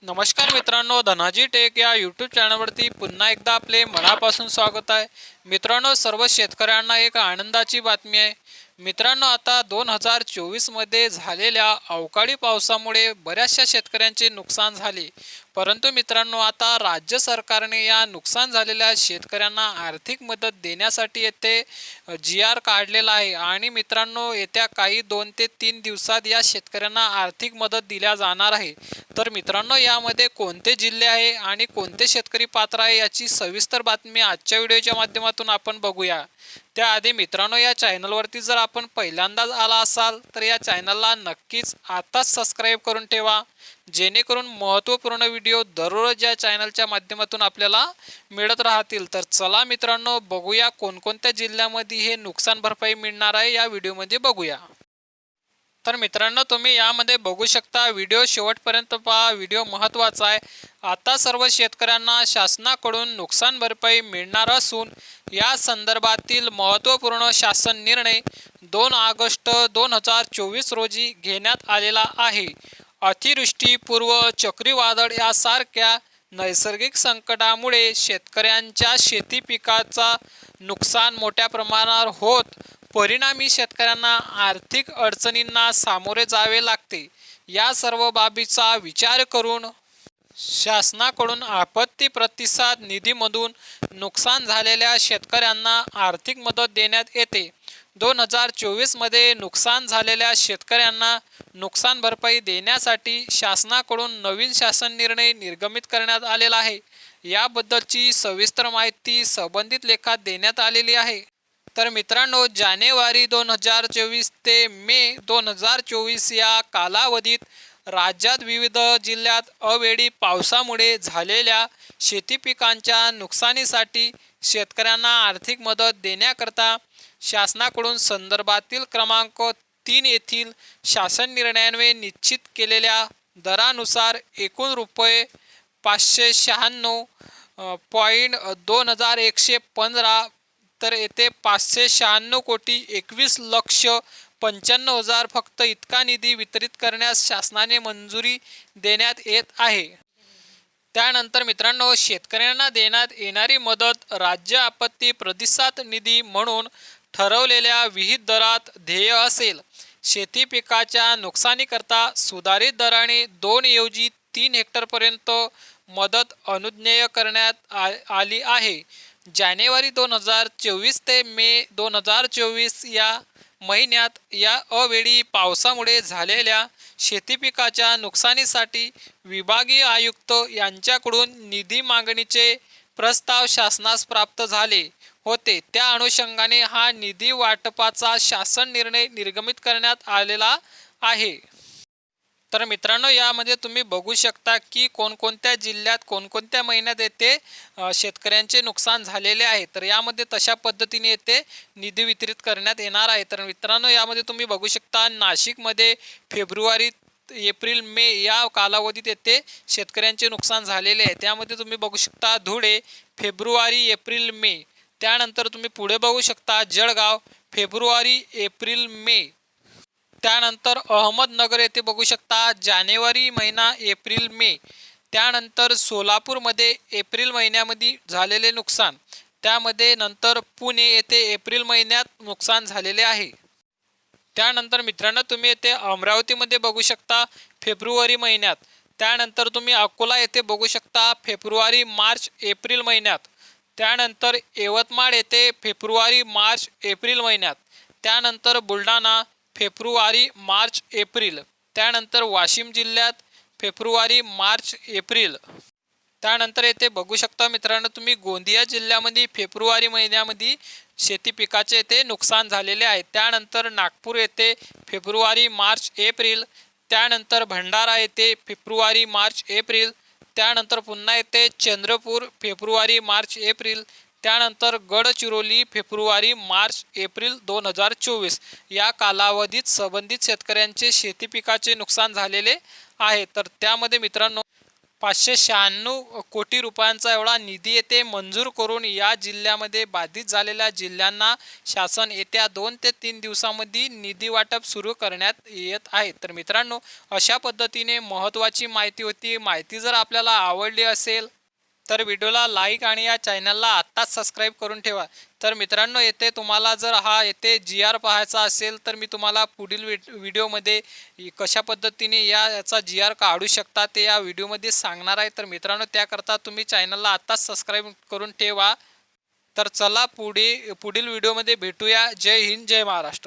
नमस्कार मित्रांनो, धनाजी टेक या यूट्यूब चॅनलवरती पुन्हा एकदा आपले मनापासून स्वागत आहे. मित्रांनो, सर्व शेतकऱ्यांना एक आनंदाची बातमी आहे. मित्रांनो, आता 2024 मध्ये झालेल्या अवकाळी पावसामुळे बऱ्याचशा शेतकऱ्यांचे नुकसान झाले. परंतु मित्रांनो, आता राज्य सरकारने या नुकसान झालेल्या शेतकऱ्यांना आर्थिक मदत देण्यासाठी येथे GR काढलेला आहे आणि मित्रांनो, येत्या काही 2 ते 3 दिवसात या शेतकऱ्यांना आर्थिक मदत दिल्या जाणार आहे. तर मित्रांनो, यामध्ये कोणते जिल्हे आहे आणि कोणते शेतकरी पात्र आहे याची सविस्तर बातमी आजच्या व्हिडिओच्या माध्यमातून आपण बघूया. त्याआधी मित्रांनो, या चॅनलवरती जर आपण पहिल्यांदाच आला असाल तर या चॅनलला नक्कीच आताच सबस्क्राईब करून ठेवा, जेणेकरून महत्त्वपूर्ण व्हिडिओ दररोज या चॅनलच्या माध्यमातून आपल्याला मिळत राहतील. तर चला मित्रांनो, बघूया कोणकोणत्या जिल्ह्यामध्ये हे नुकसान भरपाई मिळणार आहे, या व्हिडिओमध्ये बघूया. तर मित्रांनो, तुम्ही यामध्ये बघू शकता, व्हिडिओ शेवटपर्यंत पहा, व्हिडिओ महत्त्वाचा आहे. आता सर्व शेतकऱ्यांना शासनाकडून नुकसान भरपाई मिळणार असून या संदर्भातील महत्त्वपूर्ण शासन निर्णय 2 ऑगस्ट 2024 रोजी घेण्यात आलेला आहे. अतिवृष्टी, पूर्व चक्रीवादळ यासारख्या नैसर्गिक संकटामुळे शेतकऱ्यांच्या शेती पिकाचा नुकसान मोठ्या प्रमाणावर होत, परिणामी शेतकऱ्यांना आर्थिक अडचणींना सामोरे जावे लागते. या सर्व बाबीचा विचार करून शासनाकडून आपत्ती प्रतिसाद निधीमधून नुकसान झालेल्या शेतकऱ्यांना आर्थिक मदत देण्यात येते. 2024 मध्ये नुकसान झालेल्या शेतकऱ्यांना नुकसान भरपाई देण्यासाठी शासनाकडून नवीन शासन निर्णय निर्गमित करण्यात आलेला आहे. याबद्दलची सविस्तर माहिती संबंधित लेखात देण्यात आलेली आहे. तर मित्रांनो, जानेवारी 2024 ते मे 2024 या कालावधीत राज्यात विविध जिल्ह्यात अवेळी पावसामुळे झालेल्या शेती पिकांच्या नुकसानीसाठी शेतकऱ्यांना आर्थिक मदत देण्याकरता शासनाकडून संदर्भातील क्रमांक 3 येथील शासन निर्णयान्वये निश्चित केलेल्या दरानुसार एकूण रुपये 596.2115, तर येथे 596,21,95,000 फक्त इतका निधी वितरित करण्यास शासनाने मंजुरी देण्यात येत आहे. त्यानंतर मित्रांनो, शेतकऱ्यांना देण्यात येणारी मदत राज्य आपत्ती प्रतिसाद निधी म्हणून ठरवलेल्या विहित दरात ध्येय असेल. शेती पिकाच्या नुकसानीकरता सुधारित दराने 2 ऐवजी 3 हेक्टरपर्यंत मदत अनुज्ञेय करण्यात आली आहे. जानेवारी 2024 ते मे 2024 या महिन्यात या अवेळी पावसामुळे झालेल्या शेती पिकाच्या नुकसानीसाठी विभागीय आयुक्त यांच्याकडून निधी मागणीचे प्रस्ताव शासनास प्राप्त झाले होते. त्या अनुषंगाने हा निधी वाटपाचा शासन निर्णय निर्गमित करण्यात आलेला आहे. तर मित्रांनो, यामध्ये तुम्ही बघू शकता की कोणकोणत्या जिल्ह्यात कोणकोणत्या महिन्यात येथे शेतकऱ्यांचे नुकसान झालेले आहे. तर यामध्ये तशा पद्धतीने येथे निधी वितरित करण्यात येणार आहे. तर मित्रांनो, यामध्ये तुम्ही बघू शकता, नाशिकमध्ये फेब्रुवारी, एप्रिल, मे या कालावधीत येथे शेतकऱ्यांचे नुकसान झालेले आहे. त्यामध्ये तुम्ही बघू शकता धुळे फेब्रुवारी, एप्रिल, मे. त्यानंतर तुम्ही पुढे बघू शकता जळगाव फेब्रुवारी, एप्रिल, मे. त्यानंतर अहमदनगर येथे बघू शकता जानेवारी महिना, एप्रिल, मे. त्यानंतर सोलापूरमध्ये एप्रिल महिन्यामध्ये झालेले नुकसान. त्यामध्ये नंतर पुणे येथे एप्रिल महिन्यात नुकसान झालेले आहे. त्यानंतर मित्रांनो, तुम्ही येथे अमरावतीमध्ये बघू शकता फेब्रुवारी महिन्यात. त्यानंतर तुम्ही अकोला येथे बघू शकता फेब्रुवारी, मार्च, एप्रिल महिन्यात. त्यानंतर यवतमाळ येथे फेब्रुवारी, मार्च, एप्रिल महिन्यात. त्यानंतर बुलढाणा फेब्रुवारी, मार्च, एप्रिल. त्यानंतर वाशिम जिल्ह्यात फेब्रुवारी, मार्च, एप्रिल. त्यानंतर येथे बघू शकता मित्रांनो, तुम्ही गोंदिया जिल्ह्यामध्ये फेब्रुवारी महिन्यामध्ये शेती पिकाचे येथे नुकसान झालेले आहे. त्यानंतर नागपूर येथे फेब्रुवारी, मार्च, एप्रिल. त्यानंतर भंडारा येथे फेब्रुवारी, मार्च, एप्रिल. त्यानंतर पुन्हा येथे चंद्रपूर फेब्रुवारी, मार्च, एप्रिल. त्यानंतर गडचिरोली फेब्रुवारी, मार्च, एप्रिल 2024 या कालावधीत संबंधित शेतकऱ्यांचे शेती पिकाचे नुकसान झालेले आहे. तर त्यामध्ये मित्रांनो 596 कोटी रुपयांचा एवढा निधी येथे मंजूर करून या जिल्ह्यामध्ये बाधित झालेल्या जिल्ह्यांना शासन येत्या 2 ते 3 दिवसांमध्ये निधी वाटप सुरू करण्यात येत आहे. तर मित्रांनो, अशा पद्धतीने महत्त्वाची माहिती होती. माहिती जर आपल्याला आवडली असेल तर व्हिडिओला लाईक आणि या चॅनलला आत्ताच सबस्क्राईब करून ठेवा. तर मित्रांनो, येथे तुम्हाला जर येथे GR पाहायचा असेल तर मी तुम्हाला पुढील व्हिडिओमध्ये कशा पद्धतीने याचा GR काढू शकता ते या व्हिडिओमध्ये सांगणार आहे. तर मित्रांनो, त्याकरता तुम्ही चॅनलला आत्ताच सबस्क्राईब करून ठेवा. तर चला पुढील व्हिडिओमध्ये भेटूया. जय हिंद, जय महाराष्ट्र.